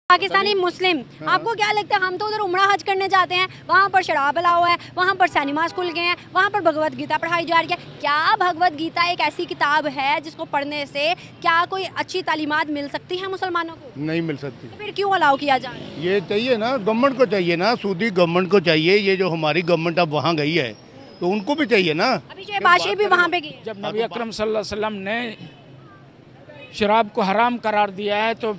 पाकिस्तानी मुस्लिम, आपको क्या लगता है? हम तो उधर उम्रा हज करने जाते हैं, वहाँ पर शराब अलाउ है, वहाँ पर सिनेमास खुल गए हैं, वहाँ पर भगवत गीता पढ़ाई जा रही है। क्या भगवत गीता एक ऐसी किताब है जिसको पढ़ने से क्या कोई अच्छी तालीमात मिल सकती है मुसलमानों को? नहीं मिल सकती। तो फिर क्यों अलाउ किया जा रहा है? ये चाहिए ना, गवर्नमेंट को चाहिए ना, सूदी गवर्नमेंट को चाहिए। ये जो हमारी गवर्नमेंट अब वहाँ गई है तो उनको भी चाहिए ना। अभी शहबाज शरीफ भी वहाँ पे गए। जब नबी अकरम सल्लल्लाहु अलैहि वसल्लम ने शराब को हराम करार दिया है तो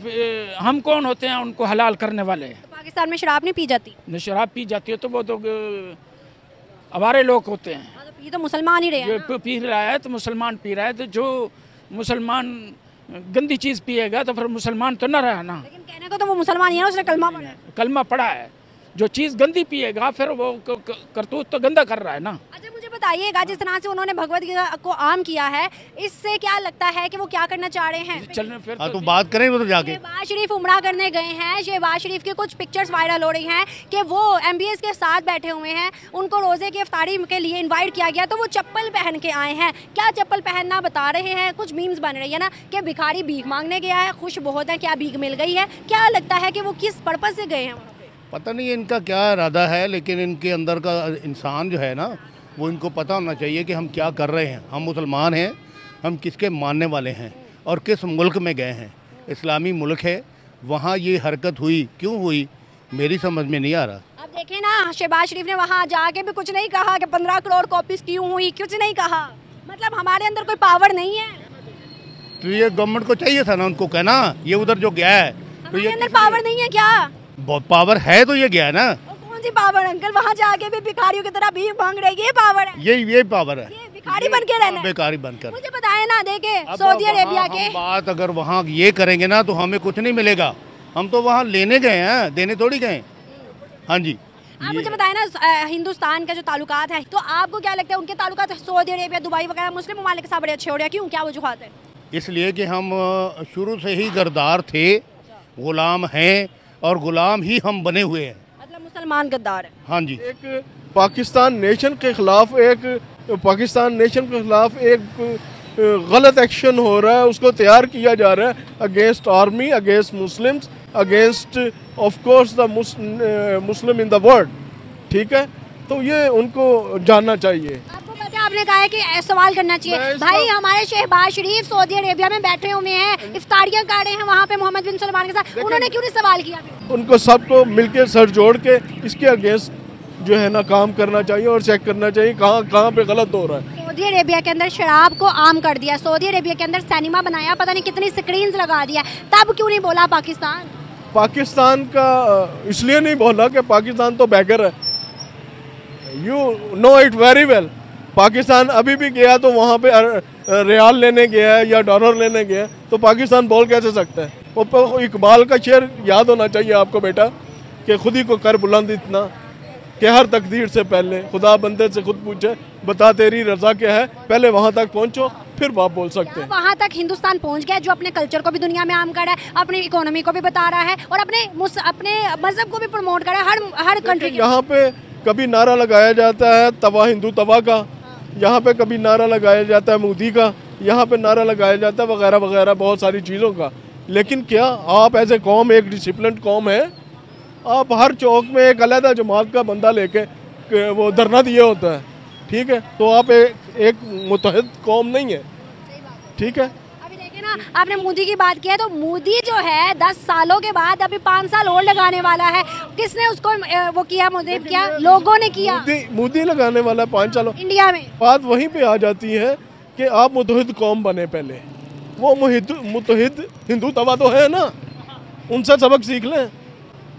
हम कौन होते हैं उनको हलाल करने वाले? तो पाकिस्तान में शराब नहीं पी जाती? न शराब पी जाती है तो वो तो अवारे लोग होते हैं। हाँ, तो ये तो मुसलमान ही रहे हैं ना। पी रहा है तो मुसलमान पी रहा है, तो जो मुसलमान गंदी चीज़ पिएगा तो फिर मुसलमान तो न रहा ना। लेकिन कहने को तो वो मुसलमान ही है ना, उसने कलमा पढ़ा है। कलमा पढ़ा है, जो चीज़ गंदी पिएगा फिर वो करतूत तो गंदा कर रहा है ना। अच्छा मुझे बताइएगा, जिस तरह से उन्होंने भगवत गीता को आम किया है, इससे क्या लगता है कि वो क्या करना चाह रहे हैं? चलने फिर तो बात करें वो तो जाके। शहबाज शरीफ उमरा करने गए हैं, शहबाज शरीफ की कुछ पिक्चर्स वायरल हो रही हैं कि वो MBS के साथ बैठे हुए हैं, उनको रोजे की इफ्तारी के लिए इनवाइट किया गया तो वो चप्पल पहन के आए हैं। क्या चप्पल पहनना बता रहे हैं? कुछ मीम्स बन रही है ना कि भिखारी भीख मांगने गया है, खुश बहुत है, क्या भीख मिल गई है? क्या लगता है कि वो किस पर्पज से गए हैं? पता नहीं इनका क्या इरादा है, लेकिन इनके अंदर का इंसान जो है ना, वो इनको पता होना चाहिए कि हम क्या कर रहे हैं। हम मुसलमान हैं, हम किसके मानने वाले हैं और किस मुल्क में गए हैं। इस्लामी मुल्क है, वहाँ ये हरकत हुई, क्यों हुई मेरी समझ में नहीं आ रहा। अब देखें ना, शहबाज शरीफ ने वहाँ जाके भी कुछ नहीं कहा कि 15 करोड़ कॉपीज क्यों हुई, कुछ नहीं कहा। मतलब हमारे अंदर कोई पावर नहीं है। तो ये गवर्नमेंट को चाहिए था ना उनको कहना, ये उधर जो गया है तो हमारे ये अंदर पावर नहीं है क्या? बहुत पावर है, तो ये गया है ना। और कौन सी पावर अंकल? वहाँ जाके भी भिखारियों की तरह भीख मांग रहे, ये पावर है? ये पावर है, ये भिखारी बन के रहना है? बेकारी बनकर। मुझे बताए ना, देखे सऊदी अरेबिया के बात अगर वहाँ ये करेंगे ना तो हमें कुछ नहीं मिलेगा। हम तो वहाँ लेने गए हैं, देने थोड़ी गए। हाँ जी। आप मुझे बताए ना, हिंदुस्तान का जो ताल्लुकात है, तो आपको क्या लगता है उनके ताल्लुकात सऊदी अरेबिया, दुबई वगैरह मुस्लिम ममालिक के साथ बड़े अच्छे हो रहे हैं? क्यों, क्या वजूहत है? इसलिए कि हम शुरू से ही गद्दार थे, गुलाम हैं और गुलाम ही हम बने हुए हैं। मतलब मुसलमान गद्दार है। हाँ जी। एक पाकिस्तान नेशन के खिलाफ एक गलत एक्शन हो रहा है, उसको तैयार किया जा रहा है against army, against Muslims, against of course the Muslim in the world. ठीक है, तो ये उनको जानना चाहिए। आपको पता है, आपने कहा है कि सवाल करना चाहिए। भाई हमारे शहबाज शरीफ सऊदी अरेबिया में बैठे हुए हैं, इफ्तारियां कर रहे हैं वहाँ पे मोहम्मद बिन सलमान के साथ, उन्होंने क्यों नहीं सवाल किया? उनको सबको मिलकर सर जोड़ के इसके अगेंस्ट जो है ना काम करना चाहिए और चेक करना चाहिए कहाँ पे गलत हो रहा है। सऊदी अरेबिया के अंदर शराब को आम कर दिया, सऊदी अरेबिया के अंदर सिनेमा बनाया, पता नहीं कितनी स्क्रीन्स लगा दिया, तब क्यों नहीं बोला पाकिस्तान का? इसलिए नहीं बोला कि पाकिस्तान तो बैगर है। You know it very well. Pakistan अभी भी गया तो वहाँ पे रियाल लेने गया है या डॉलर लेने गया है, तो पाकिस्तान बोल कैसे सकता है? वो इकबाल का शेर याद होना चाहिए आपको बेटा कि खुद ही को कर बुलंद इतना कि हर तकदीर से पहले खुदा बंदे से खुद पूछे बता तेरी रजा क्या है, पहले वहाँ तक पहुँचो फिर बाप बोल सकते हैं। वहाँ तक हिंदुस्तान पहुँच गया जो अपने कल्चर को भी दुनिया में आम कर रहा है, अपनी इकोनॉमी को भी बता रहा है और अपने मजहब को भी प्रमोट कर रहा है हर कंट्री। यहाँ पे कभी नारा लगाया जाता है तवा हिंदू तवा का, यहाँ पे कभी नारा लगाया जाता है मोदी का, यहाँ पे नारा लगाया जाता है वगैरह वगैरह बहुत सारी चीज़ों का। लेकिन क्या आप एज ए कौम, एक डिसिप्लिन कौम है, आप हर चौक में एक अलग जमात का बंदा लेके वो धरना दिए होता है? ठीक है, तो आप एक मुत्तहिद कौम नहीं है। ठीक है, अभी देखिए ना, आपने मोदी की बात की है, तो मोदी जो है 10 सालों के बाद अभी 5 साल और लगाने वाला है। किसने उसको वो किया? मोदी किया, लोगों ने किया। मोदी लगाने वाला 5 सालों इंडिया में। बात वहीं पे आ जाती है कि आप मुत्तहिद कौम बने पहले। वो मुत्तहिद हिंदू तवा तो है ना, उनसे सबक सीख लें।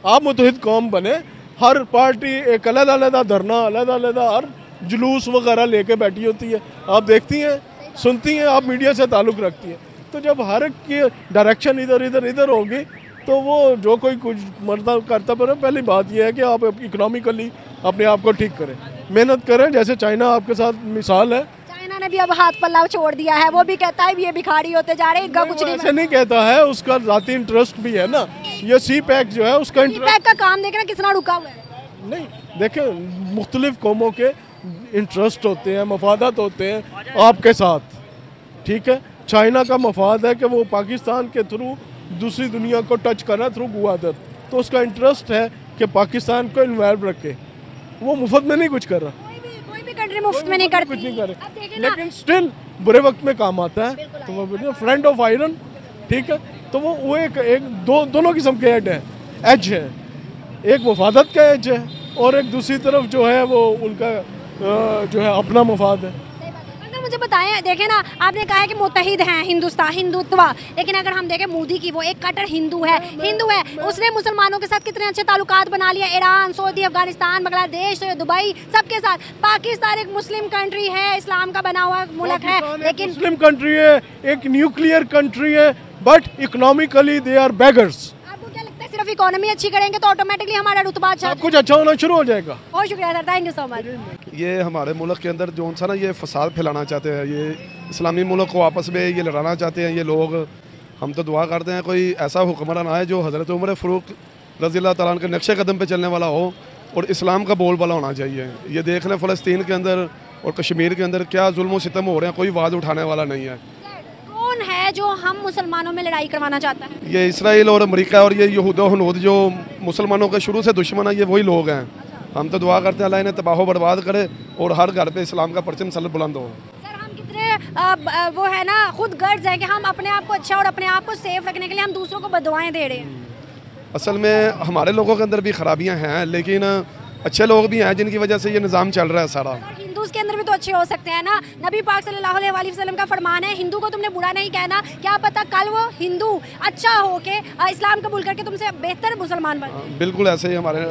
आप मुत्तहिद कौम बने, हर पार्टी एक अलग धरना, अलग हर जुलूस वगैरह लेके बैठी होती है। आप देखती हैं, सुनती हैं, आप मीडिया से ताल्लुक़ रखती हैं। तो जब हर एक की डायरेक्शन इधर होगी तो वो जो कोई कुछ मरता करता पर पहली बात यह है कि आप इकोनॉमिकली अपने आप को ठीक करें, मेहनत करें। जैसे चाइना आपके साथ मिसाल है, चाइना ने भी अब हाथ पल्ला छोड़ दिया है, वो भी कहता है ये भिखारी होते जा रहे हैं, कुछ नहीं। ऐसे नहीं कहता है, उसका जाती इंटरेस्ट भी है ना। ये सी पैक जो है उसका पैक का काम देखना कितना रुका हुआ है। नहीं देखें, मुख्तलिफ कौमों के इंटरेस्ट होते हैं, मफादत होते हैं आपके साथ। ठीक है, चाइना का मफाद है कि वो पाकिस्तान के थ्रू दूसरी दुनिया को टच करना थ्रू गुआदर, तो उसका इंटरेस्ट है कि पाकिस्तान को इन्वॉल्व रखे। वो मुफ्त में नहीं कुछ कर रहा, कोई भी कंट्री मुफ्त में नहीं करती, कुछ नहीं कर अब देखिए रहे, ना, लेकिन स्टिल बुरे वक्त में काम आता है। तो वो बोलिए फ्रेंड ऑफ आयरन, ठीक है। तो वो एक दोनों किस्म के एज है, एक मुफादत का एज है और एक दूसरी तरफ जो है वो उनका जो है अपना मुफाद है। अगर मुझे बताएं, देखें ना, आपने कहा है कि मुत्तहिद हैं हिंदुस्तान, हिंदुत्व, लेकिन अगर हम देखें मोदी की, वो एक कट्टर हिंदू है, उसने मुसलमानों के साथ कितने अच्छे ताल्लुकात बना लिया, Iran, Saudi, Afghanistan, Bangladesh, Dubai, सबके साथ। पाकिस्तान एक मुस्लिम कंट्री है, इस्लाम का बना हुआ मुल्क है, लेकिन मुस्लिम कंट्री है, एक न्यूक्लियर कंट्री है, but economically they are beggars. आपको क्या लगता है सिर्फ इकोनॉमी अच्छी करेंगे तो ऑटोमेटिकली हमारा रुतबा अच्छा, सब कुछ अच्छा होना शुरू हो जाएगा? बहुत शुक्रिया sir, thank you so much. ये हमारे मुल्क के अंदर जो सा ना ये फसाद फैलाना चाहते हैं, ये इस्लामी मुल्क को आपस में ये लड़ाना चाहते हैं ये लोग। हम तो दुआ करते हैं कोई ऐसा हुक्मरान आए जो हज़रत उमर फ़ारूक रज़ी अल्लाह तआला के नक्शे कदम पे चलने वाला हो और इस्लाम का बोलबाला होना चाहिए। ये देख लें फ़लस्तीन के अंदर और कश्मीर के अंदर क्या जुल्म और सितम हो रहे हैं, कोई आवाज़ उठाने वाला नहीं है। कौन है जो हम मुसलमानों में लड़ाई करवाना चाहता है? ये इसराइल और अमेरिका और ये यहूद हनूद जो मुसलमानों के शुरू से दुश्मन है, ये वही लोग हैं। हम तो दुआ करते हैं अल्लाह इन्हें तबाह बर्बाद करे और हर घर पे इस्लाम का परचम सल्लत बुलंद हो। सर हम कितने वो है ना खुद गर्ज है कि हम अपने आप को अच्छा और अपने आप को सेफ रखने के लिए हम दूसरों को बददुआएं दे रहे हैं। असल में हमारे लोगों के अंदर भी खराबियां हैं, लेकिन अच्छे लोग भी हैं जिनकी वजह से ये निज़ाम चल रहा है सारा। हिंदूज के अंदर भी तो अच्छे हो सकते हैं ना। नबी पाक सल्लल्लाहु अलैहि वसल्लम का फरमान है, हिंदू को तुमने बुरा नहीं कहना, क्या पता कल वो हिंदू अच्छा हो के इस्लाम कबूल करके तुमसे बेहतर मुसलमान बने। बिल्कुल ऐसे ही हमारे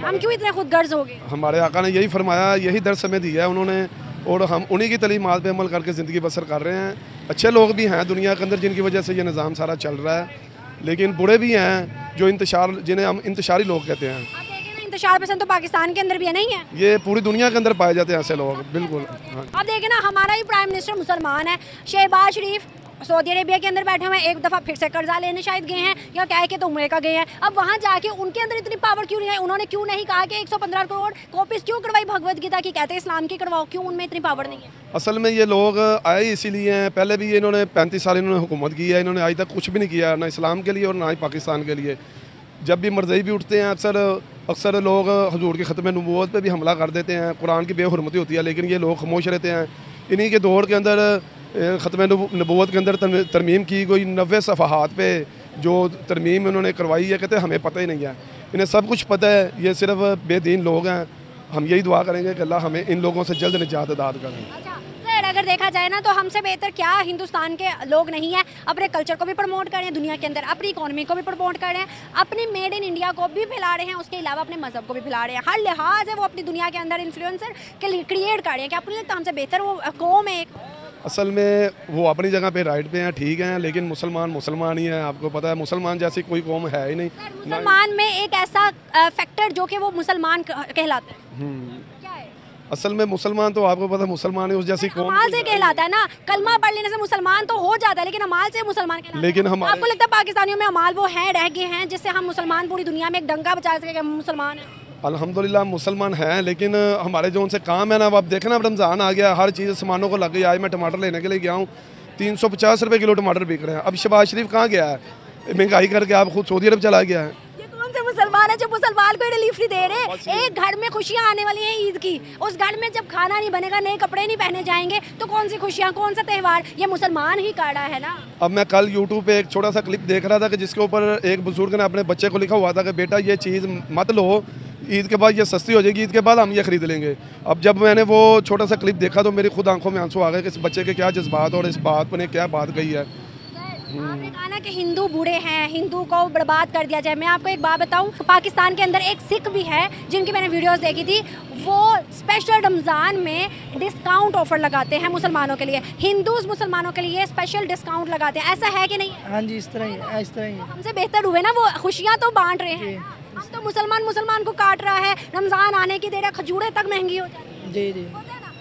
हम क्यों इतने खुद गर्ज हो गए? हमारे आका ने यही फरमाया, यही दर्स हमें दिया है उन्होंने, और हम उन्हीं की तलीमात पे अमल करके ज़िंदगी बसर कर रहे हैं। अच्छे लोग भी हैं दुनिया के अंदर जिनकी वजह से ये निज़ाम सारा चल रहा है, लेकिन बुरे भी हैं जो इंतशार, जिन्हें हम इंतशारी लोग कहते हैं। इंतशार पसंद तो पाकिस्तान के अंदर भी है, नहीं है? ये पूरी दुनिया के अंदर पाए जाते हैं ऐसे लोग, बिल्कुल। अब देखें ना, हमारा ही प्राइम मिनिस्टर मुसलमान है, शहबाज शरीफ सऊदी अरेबिया के अंदर बैठे हुए हैं, एक दफ़ा फिर से कर्जा लेने शायद गए हैं या क्या है कि तो उम्र का गए हैं। अब वहाँ जाके उनके अंदर इतनी पावर क्यों नहीं है? उन्होंने क्यों नहीं कहा कि 115 करोड़ कॉपीज क्यों करवाई भगवत गीता की, कहते हैं इस्लाम की करवाओ, क्यों उनमें इतनी पावर नहीं है? असल में ये लोग आए इसीलिए हैं, पहले भी इन्होंने 35 साल इन्होंने हुकूमत की है, इन्होंने आज तक कुछ भी नहीं किया, ना इस्लाम के लिए और ना ही पाकिस्तान के लिए। जब भी मरज़ई भी उठते हैं अक्सर लोग हुजूर की ख़त्म नबूवत पे भी हमला कर देते हैं, कुरान की बेहुरमती होती है, लेकिन ये लोग खामोश रहते हैं। इन्हीं के दौर के अंदर ख़त्म नबूवत के अंदर तरमीम की कोई 90 सफ़हात पे जो तरमीम उन्होंने करवाई है, कहते हैं हमें पता ही नहीं है, इन्हें सब कुछ पता है, ये सिर्फ बेदीन लोग हैं। हम यही दुआ करेंगे कि अल्लाह हमें इन लोगों से जल्द निजात अता करें। सर अगर देखा जाए ना तो हमसे बेहतर क्या हिंदुस्तान के लोग नहीं है, अपने कल्चर को भी प्रमोट कर रहे हैं दुनिया के अंदर, अपनी इकोनॉमी को भी प्रमोट कर रहे हैं, अपनी मेड इन इंडिया को भी फैला रहे हैं, उसके अलावा अपने मजहब को भी फैला रहे हैं। हर लिहाज है वो अपनी दुनिया के अंदर इन्फ्लुएंसर क्रिएट कर रहे हैं। क्या आपको लगता है हमसे बेहतर वो कौम है? असल में वो अपनी जगह पे राइट पे हैं, ठीक हैं, लेकिन मुसलमान ही है। आपको पता है मुसलमान जैसी कोई कौम है ही नहीं। मुसलमान में एक ऐसा फैक्टर जो कि वो मुसलमान कहलाता है, क्या है? असल में मुसलमान तो आपको पता है मुसलमान है उस जैसी कौम अमाल से कहलाता है ना, कलमा पढ़ लेने से मुसलमान तो हो जाता है, लेकिन अमाल से मुसलमान कहलाता है। लेकिन हम आपको लगता है पाकिस्तानियों में अमाल वो हैं, रह गए हैं, जिससे हम मुसलमान पूरी दुनिया में एक डंका बचा सके कि हम मुसलमान हैं? अल्हम्दुलिल्लाह मुसलमान हैं, लेकिन हमारे जो उनसे काम है ना, अब देखें ना, अब रमज़ान आ गया, हर चीज़ सामानों को लग गई। आज मैं टमाटर लेने के लिए गया हूँ, 350 रुपये किलो टमाटर बिक रहे हैं। अब शहबाज शरीफ कहाँ गया है? महंगाई करके आप खुद सऊदी अरब चला गया है। ये कौन से मुसलमान है जो मुसलमान को डिलीवरी दे रहे? एक घर में खुशियाँ आने वाली हैं ईद की, उस घर में जब खाना नहीं बनेगा, नए कपड़े नहीं पहने जाएंगे, तो कौन सी खुशियाँ, कौन सा त्यौहार? ये मुसलमान ही काढ़ा है ना। अब मैं कल यूट्यूब पे एक छोटा सा क्लिप देख रहा था कि जिसके ऊपर एक बुजुर्ग ने अपने बच्चे को लिखा हुआ था कि बेटा ये चीज़ मत लो, ईद के बाद ये सस्ती हो जाएगी, ईद के बाद हम ये खरीद लेंगे। अब जब मैंने वो छोटा सा क्लिप देखा तो मेरी खुद आंखों में आंसू आ गए कि इस बच्चे के क्या जज्बात और इस बात पर ने क्या बात कही है। आपने कहा ना कि हिंदू बुरे हैं, हिंदू को बर्बाद कर दिया जाए। मैं आपको एक बात बताऊं, पाकिस्तान के अंदर एक सिख भी है जिनकी मैंने वीडियोस देखी थी, वो स्पेशल रमज़ान में डिस्काउंट ऑफर लगाते हैं मुसलमानों के लिए, हिंदूज मुसलमानों के लिए स्पेशल डिस्काउंट लगाते हैं। ऐसा है कि नहीं? हाँ जी, इस तरह ही, इस तरह ही। हमसे बेहतर हुए ना, वो खुशियाँ तो बांट रहे हैं, हम तो मुसलमान को काट रहा है, रमज़ान आने की देर है, खजूरें तक महंगी हो जाती जी जी।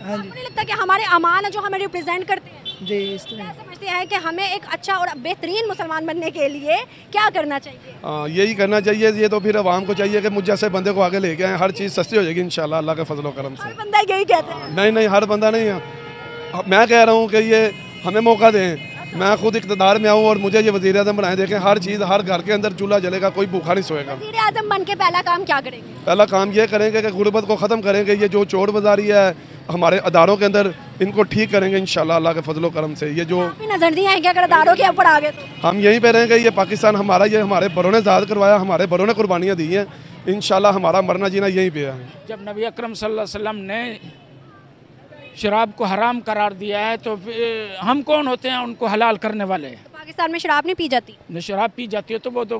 हाँ जी। नहीं लगता कि हमारे अमान है जो हमें रिप्रेजेंट करते हैं जी, इस तरह समझते हैं कि हमें एक अच्छा और बेहतरीन मुसलमान बनने के लिए क्या करना चाहिए? यही करना चाहिए। ये तो फिर आवाम को चाहिए कि मुझ जैसे बंदे को आगे लेके आए, हर चीज़ सस्ती हो जाएगी इंशाल्लाह अल्लाह के फजल व करम से। हर बंदा यही कहता है। नहीं, हर बंदा नहीं, मैं कह रहा हूँ कि ये हमें मौका दें मैं खुद इक़्तिदार में आऊँ और मुझे ये वज़ीर आज़म बनाए, देखें हर चीज़, हर घर के अंदर चूल्हा जलेगा, कोई भूखा नहीं सोएगा। वज़ीर आज़म बन के पहला काम क्या करेंगे? पहला काम ये करेंगे कि गुर्बत को ख़त्म करेंगे, ये जो चोर बाज़ारी है हमारे अदारों के अंदर, इनको ठीक करेंगे इंशाल्लाह अल्लाह के फजलो करम से। ये जो आपकी नज़र नहीं है कि अगर अदारों के ऊपर आ गए तो हम यहीं पे रहेंगे, ये पाकिस्तान हमारा, ये हमारे बड़ों ने आज़ाद करवाया, हमारे बड़ों ने कुर्बानियाँ दी हैं, इंशाल्लाह हमारा मरना जीना यहीं पे है। जब नबी अकरम सल्लल्लाहु अलैहि वसल्लम ने शराब को हराम करार दिया है तो हम कौन होते हैं उनको हलाल करने वाले? तो पाकिस्तान में शराब नहीं पी जाती? न शराब पी जाती है तो वो तो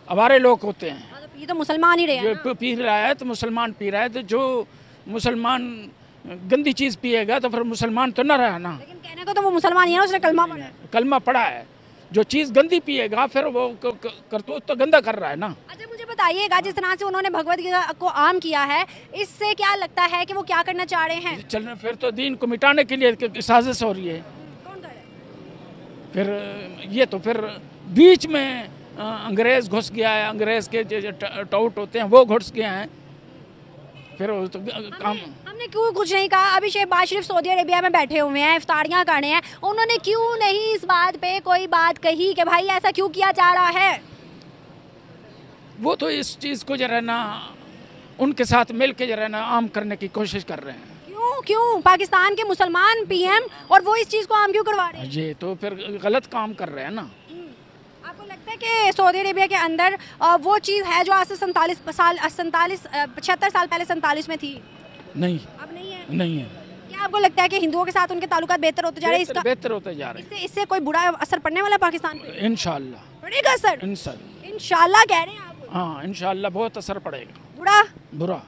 अवारे लोग होते हैं। हाँ, तो ये तो मुसलमान ही रहे हैं ना। जो पी रहा है तो मुसलमान पी रहा है, तो जो मुसलमान गंदी चीज़ पिएगा तो फिर मुसलमान तो न रहा ना। लेकिन कहने को तो वो मुसलमान ही है ना, उसने कलमा पढ़ा है। कलमा पड़ा है, जो चीज़ गंदी पिएगा फिर वो करतूत तो गंदा कर रहा है ना। अच्छा मुझे बताइएगा, जिस तरह से उन्होंने भगवत गीता को आम किया है, इससे क्या लगता है कि वो क्या करना चाह रहे हैं? चलने फिर तो दीन को मिटाने के लिए साजिश हो रही है। कौन कर रहा है? फिर ये तो फिर बीच में अंग्रेज़ घुस गया है, अंग्रेज़ के जो टाउट होते हैं वो घुस गए हैं, फिर वो तो काम। हमने क्यों कुछ नहीं कहा? अभी शहबाज शरीफ सऊदी अरेबिया में बैठे हुए हैं, इफ्तारियां कर रहे हैं, उन्होंने क्यों नहीं इस बात पे कोई बात कही कि भाई ऐसा क्यों किया जा रहा है? वो तो इस चीज़ को जो है ना उनके साथ मिल के जो है ना आम करने की कोशिश कर रहे हैं। क्यों पाकिस्तान के मुसलमान पीएम और वो इस चीज़ को आम क्यों करवा रहे हैं? ये तो फिर गलत काम कर रहे हैं ना। आपको लगता है कि सऊदी अरेबिया के अंदर वो चीज़ है जो आज से 75 साल पहले 47 में थी? नहीं, अब नहीं है। नहीं है। क्या आपको लगता है कि हिंदुओं के साथ उनके ताल्लुकात बेहतर होते जा रहे हैं? इसका बेहतर होते जा रहे हैं। इससे कोई बुरा असर पड़ने वाला पाकिस्तान पे? इंशाल्लाह पड़ेगा असर? इंशाल्लाह इंशाल्लाह कह रहे हैं आप? हाँ इंशाल्लाह बहुत असर पड़ेगा। बुरा? बुरा।